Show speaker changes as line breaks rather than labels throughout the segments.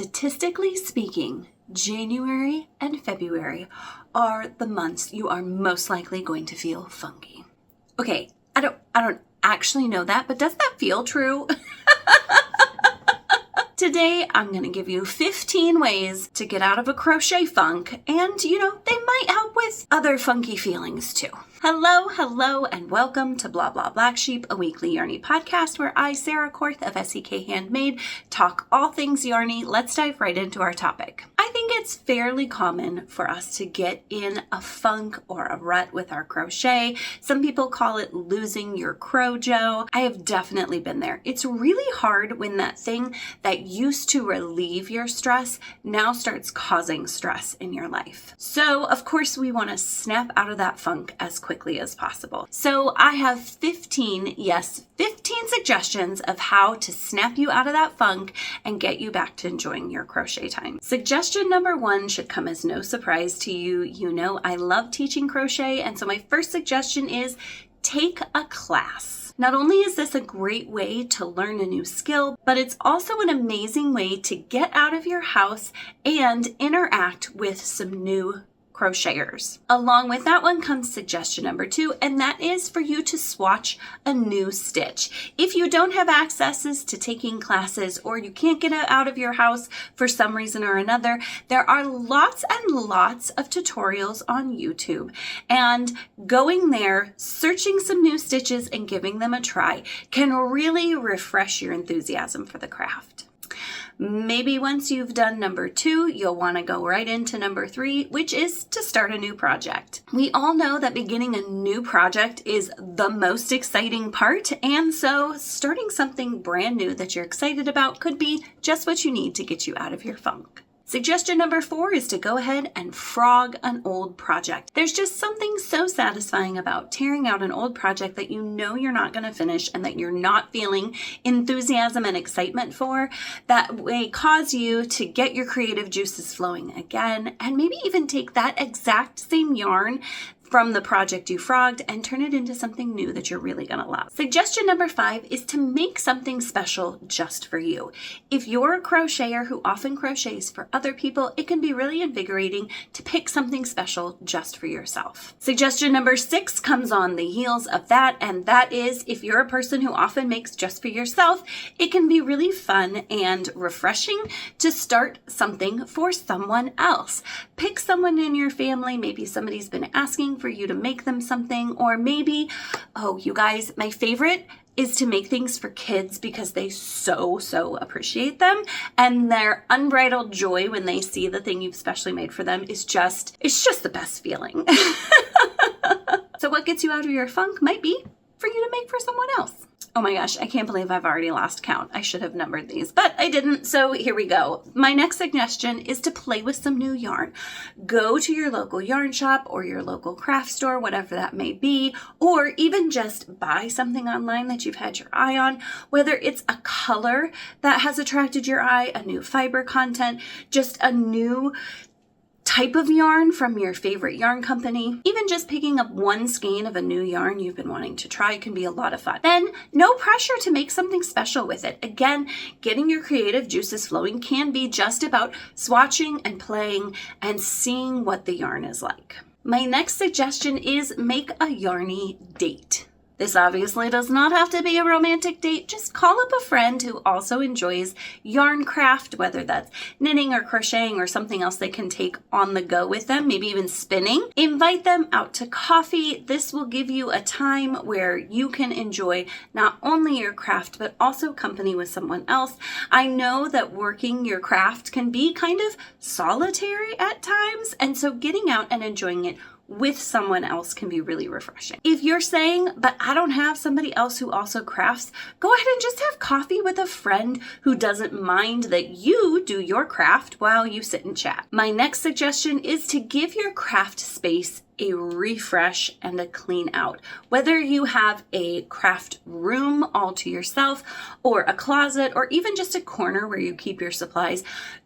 Statistically speaking, January and February are the months you are most likely going to feel funky. Okay, I don't actually know that, but does that feel true? Today, I'm going to give you 15 ways to get out of a crochet funk, and they might help with other funky feelings too. Hello, and welcome to Bla Bla Black Sheep, a weekly yarny podcast where I, Sarah Korth of SEK Handmade, talk all things yarny. Let's dive right into our topic. I think it's fairly common for us to get in a funk or a rut with our crochet. Some people call it losing your crojo. I have definitely been there. It's really hard when that thing that used to relieve your stress now starts causing stress in your life. So, of course, we want to snap out of that funk as quickly as possible. So I have 15 suggestions of how to snap you out of that funk and get you back to enjoying your crochet time. Suggestion number 1 should come as no surprise to you. You know, I love teaching crochet, and so my first suggestion is take a class. Not only is this a great way to learn a new skill, but it's also an amazing way to get out of your house and interact with some new crocheters. Along with that one comes suggestion number 2, and that is for you to swatch a new stitch. If you don't have accesses to taking classes, or you can't get out of your house for some reason or another, there are lots and lots of tutorials on YouTube, and going there, searching some new stitches and giving them a try can really refresh your enthusiasm for the craft. Maybe once you've done number 2, you'll want to go right into number 3, which is to start a new project. We all know that beginning a new project is the most exciting part, and so starting something brand new that you're excited about could be just what you need to get you out of your funk. Suggestion number 4 is to go ahead and frog an old project. There's just something so satisfying about tearing out an old project that you know you're not going to finish and that you're not feeling enthusiasm and excitement for, that may cause you to get your creative juices flowing again, and maybe even take that exact same yarn from the project you frogged and turn it into something new that you're really gonna love. Suggestion number 5 is to make something special just for you. If you're a crocheter who often crochets for other people, it can be really invigorating to pick something special just for yourself. Suggestion number 6 comes on the heels of that, and that is if you're a person who often makes just for yourself, it can be really fun and refreshing to start something for someone else. Pick someone in your family, maybe somebody's been asking for you to make them something, or maybe, you guys, my favorite is to make things for kids because they so appreciate them, and their unbridled joy when they see the thing you've specially made for them it's just the best feeling. So what gets you out of your funk might be for you to make for someone else. Oh my gosh, I can't believe I've already lost count. I should have numbered these, but I didn't, so here we go. My next suggestion is to play with some new yarn. Go to your local yarn shop or your local craft store, whatever that may be, or even just buy something online that you've had your eye on, whether it's a color that has attracted your eye, a new fiber content, just a new type of yarn from your favorite yarn company. Even just picking up one skein of a new yarn you've been wanting to try can be a lot of fun. Then, no pressure to make something special with it. Again, getting your creative juices flowing can be just about swatching and playing and seeing what the yarn is like. My next suggestion is make a yarny date. This obviously does not have to be a romantic date. Just call up a friend who also enjoys yarn craft, whether that's knitting or crocheting or something else they can take on the go with them, maybe even spinning. Invite them out to coffee. This will give you a time where you can enjoy not only your craft, but also company with someone else. I know that working your craft can be kind of solitary at times, and so getting out and enjoying it with someone else can be really refreshing. If you're saying, but I don't have somebody else who also crafts, go ahead and just have coffee with a friend who doesn't mind that you do your craft while you sit and chat. My next suggestion is to give your craft space a refresh and a clean out. Whether you have a craft room all to yourself or a closet or even just a corner where you keep your supplies,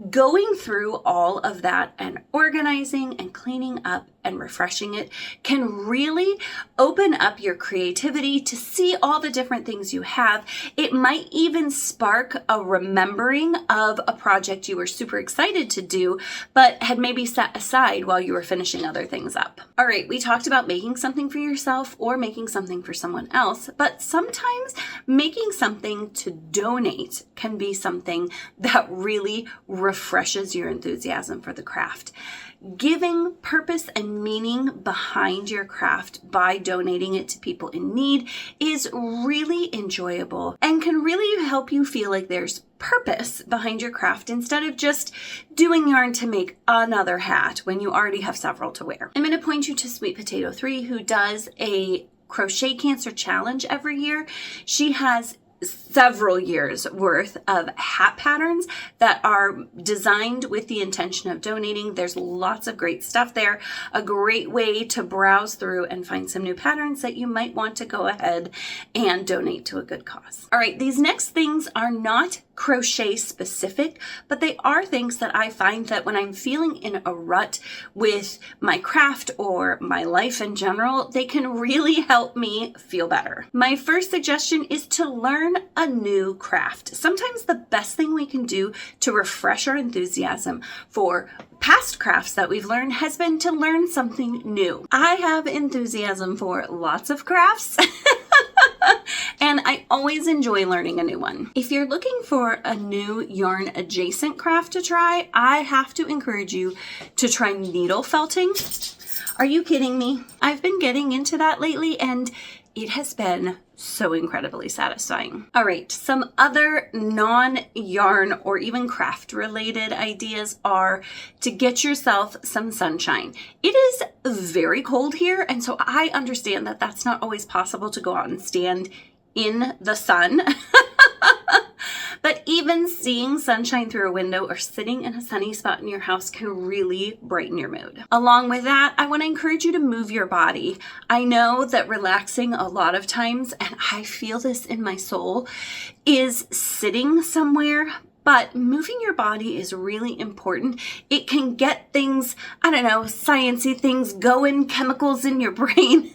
going through all of that and organizing and cleaning up and refreshing it can really open up your creativity to see all the different things you have. It might even spark a remembering of a project you were super excited to do, but had maybe set aside while you were finishing other things up. All right, we talked about making something for yourself or making something for someone else, but sometimes making something to donate can be something that really refreshes your enthusiasm for the craft. Giving purpose and meaning behind your craft by donating it to people in need is really enjoyable and can really help you feel like there's purpose behind your craft instead of just doing yarn to make another hat when you already have several to wear. I'm going to point you to Sweet Potato 3, who does a crochet cancer challenge every year. She has several years worth of hat patterns that are designed with the intention of donating. There's lots of great stuff there. A great way to browse through and find some new patterns that you might want to go ahead and donate to a good cause. All right, these next things are not crochet specific, but they are things that I find that when I'm feeling in a rut with my craft or my life in general, they can really help me feel better. My first suggestion is to learn a new craft. Sometimes the best thing we can do to refresh our enthusiasm for past crafts that we've learned has been to learn something new. I have enthusiasm for lots of crafts. And I always enjoy learning a new one. If you're looking for a new yarn adjacent craft to try, I have to encourage you to try needle felting. Are you kidding me? I've been getting into that lately and it has been so incredibly satisfying. All right, some other non-yarn or even craft related ideas are to get yourself some sunshine. It is very cold here, and so I understand that that's not always possible to go out and stand in the sun. But even seeing sunshine through a window or sitting in a sunny spot in your house can really brighten your mood. Along with that, I want to encourage you to move your body. I know that relaxing a lot of times, and I feel this in my soul, is sitting somewhere. But moving your body is really important. It can get things, I don't know, sciencey things going, chemicals in your brain.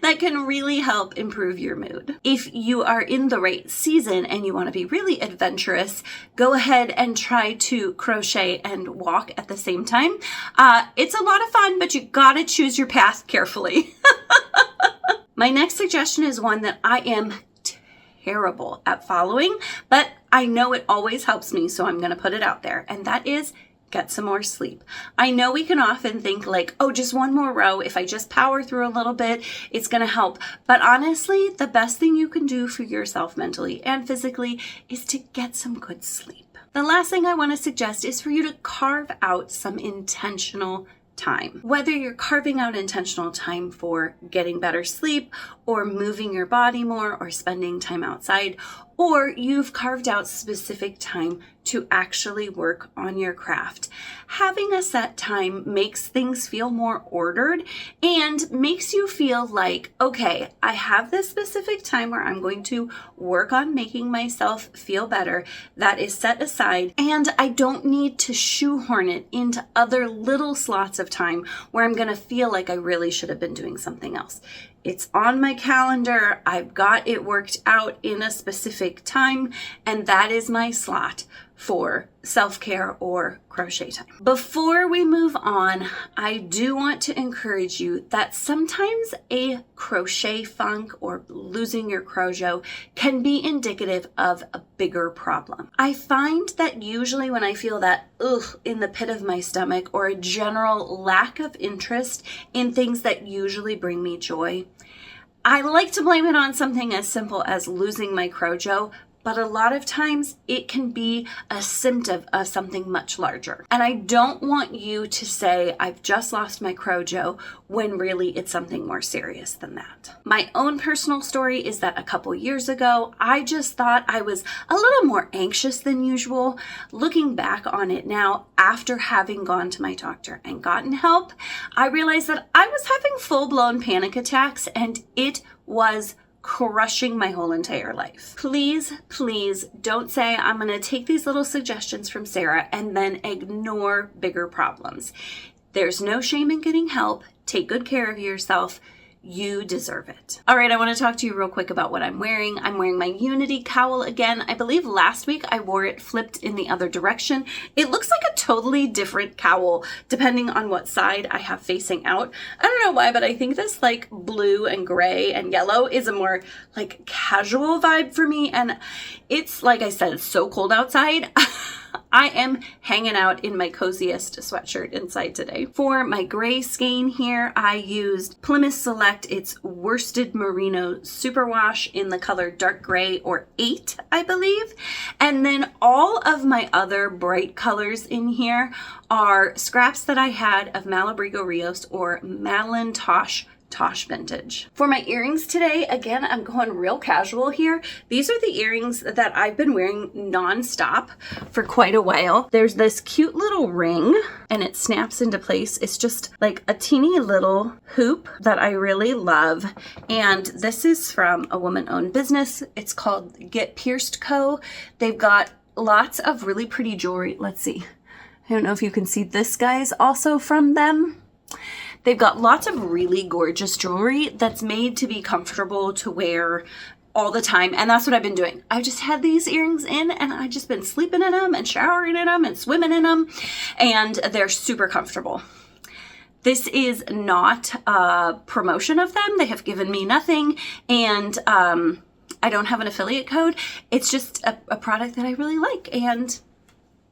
That can really help improve your mood. If you are in the right season and you want to be really adventurous, go ahead and try to crochet and walk at the same time. It's a lot of fun, but you gotta choose your path carefully. My next suggestion is one that I am terrible at following, but I know it always helps me, so I'm gonna put it out there, and that is get some more sleep. I know we can often think like, oh, just one more row. If I just power through a little bit, it's going to help. But honestly, the best thing you can do for yourself mentally and physically is to get some good sleep. The last thing I want to suggest is for you to carve out some intentional time. Whether you're carving out intentional time for getting better sleep or moving your body more or spending time outside, or you've carved out specific time to actually work on your craft. Having a set time makes things feel more ordered and makes you feel like, okay, I have this specific time where I'm going to work on making myself feel better that is set aside, and I don't need to shoehorn it into other little slots of time where I'm going to feel like I really should have been doing something else. It's on my calendar. I've got it worked out in a specific time, and that is my slot for self-care or crochet time. Before we move on, I do want to encourage you that sometimes a crochet funk or losing your crojo can be indicative of a bigger problem. I find that usually when I feel that in the pit of my stomach or a general lack of interest in things that usually bring me joy, I like to blame it on something as simple as losing my crojo, but a lot of times it can be a symptom of something much larger. And I don't want you to say, I've just lost my Crojo, when really it's something more serious than that. My own personal story is that a couple years ago, I just thought I was a little more anxious than usual. Looking back on it now, after having gone to my doctor and gotten help, I realized that I was having full-blown panic attacks, and it was crushing my whole entire life. Please, please don't say I'm going to take these little suggestions from Sarah and then ignore bigger problems. There's no shame in getting help. Take good care of yourself. You deserve it. All right, I want to talk to you real quick about what I'm wearing. I'm wearing my Unity cowl again. I believe last week I wore it flipped in the other direction. It looks like a totally different cowl depending on what side I have facing out. I don't know why, but I think this like blue and gray and yellow is a more like casual vibe for me. And it's, like I said, it's so cold outside. I am hanging out in my coziest sweatshirt inside today. For my gray skein here, I used Plymouth Select, its Worsted Merino Superwash in the color dark gray, or 8, I believe. And then all of my other bright colors in here are scraps that I had of Malabrigo Rios or Madeline Tosh vintage. For my earrings today, again, I'm going real casual here. These are the earrings that I've been wearing non-stop for quite a while. There's this cute little ring and it snaps into place. It's just like a teeny little hoop that I really love. And this is from a woman-owned business. It's called Get Pierced Co. They've got lots of really pretty jewelry. Let's see. I don't know if you can see this, guys, also from them. They've got lots of really gorgeous jewelry that's made to be comfortable to wear all the time. And that's what I've been doing. I've just had these earrings in and I've just been sleeping in them and showering in them and swimming in them. And they're super comfortable. This is not a promotion of them. They have given me nothing. And I don't have an affiliate code. It's just a product that I really like. And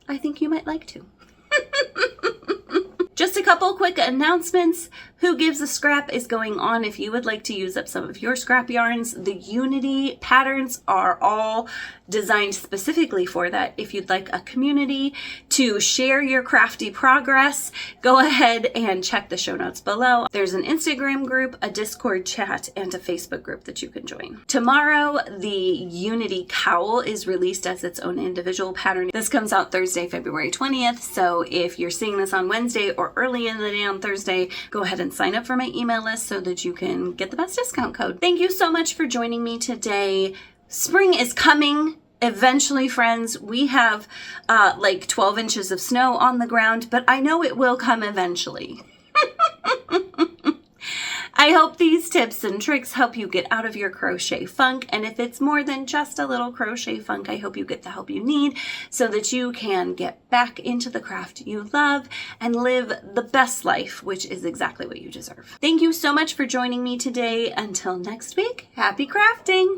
I think you might like too. Just a couple quick announcements. Who Gives a Scrap is going on if you would like to use up some of your scrap yarns. The Unity patterns are all designed specifically for that. If you'd like a community to share your crafty progress, go ahead and check the show notes below. There's an Instagram group, a Discord chat, and a Facebook group that you can join. Tomorrow, the Unity cowl is released as its own individual pattern. This comes out Thursday, February 20th. So if you're seeing this on Wednesday or early in the day on Thursday, go ahead and sign up for my email list so that you can get the best discount code. Thank you so much for joining me today. Spring is coming. Eventually, friends. We have like 12 inches of snow on the ground, but I know it will come eventually. I hope these tips and tricks help you get out of your crochet funk. And if it's more than just a little crochet funk, I hope you get the help you need so that you can get back into the craft you love and live the best life, which is exactly what you deserve. Thank you so much for joining me today. Until next week, happy crafting!